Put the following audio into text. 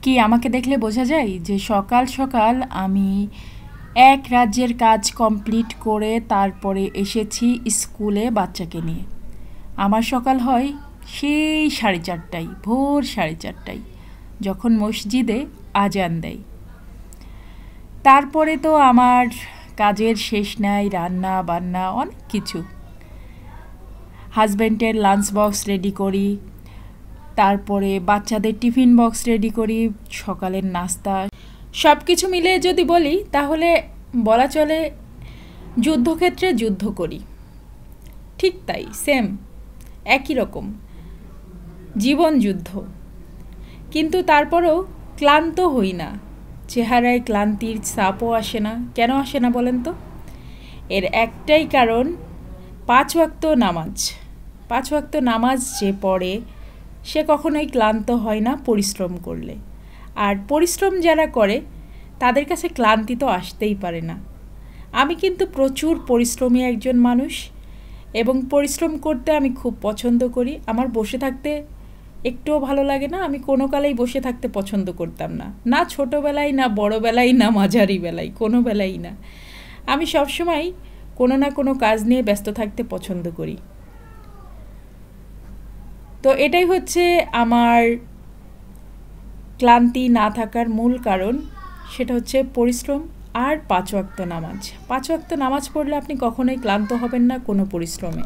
কি আমাকে দেখলে বোঝা যায় যে সকাল সকাল আমি এক রাজ্যের কাজ কমপ্লিট করে তারপরে এসেছি স্কুলে বাচ্চাকে নিয়ে। আমার সকাল হয় সেই 4:30টায়, ভোর 4:30টায়, যখন মসজিদে আজান দেয়। তারপরে তো আমার কাজের শেষ নাই, রান্না বান্না অনেক কিছু। হাজব্যান্ডের লাঞ্চ বক্স রেডি করি, তারপরে বাচ্চাদের টিফিন বক্স রেডি করি, সকালের নাস্তা, সব কিছু মিলে যদি বলি তাহলে বলা চলে যুদ্ধক্ষেত্রে যুদ্ধ করি। ঠিক তাই, সেম, একই রকম জীবন যুদ্ধ। কিন্তু তারপরেও ক্লান্ত হই না, চেহারায় ক্লান্তির ছাপও আসে না। কেন আসে না বলেন তো? এর একটাই কারণ, 5 ওয়াক্ত নামাজ। 5 ওয়াক্ত নামাজ যে পড়ে সে কখনোই ক্লান্ত হয় না পরিশ্রম করলে। আর পরিশ্রম যারা করে তাদের কাছে ক্লান্তি তো আসতেই পারে না। আমি কিন্তু প্রচুর পরিশ্রমী একজন মানুষ, এবং পরিশ্রম করতে আমি খুব পছন্দ করি। আমার বসে থাকতে একটুও ভালো লাগে না। আমি কোনো কালেই বসে থাকতে পছন্দ করতাম না, না ছোটোবেলায়, না বড়োবেলায়, না মাঝারি বেলায়, কোনো বেলাই না। আমি সবসময় কোনো না কোনো কাজ নিয়ে ব্যস্ত থাকতে পছন্দ করি। তো এটাই হচ্ছে আমার ক্লান্তি না থাকার মূল কারণ, সেটা হচ্ছে পরিশ্রম আর 5 ওয়াক্ত নামাজ। 5 ওয়াক্ত নামাজ পড়লে আপনি কখনোই ক্লান্ত হবেন না কোনো পরিশ্রমে।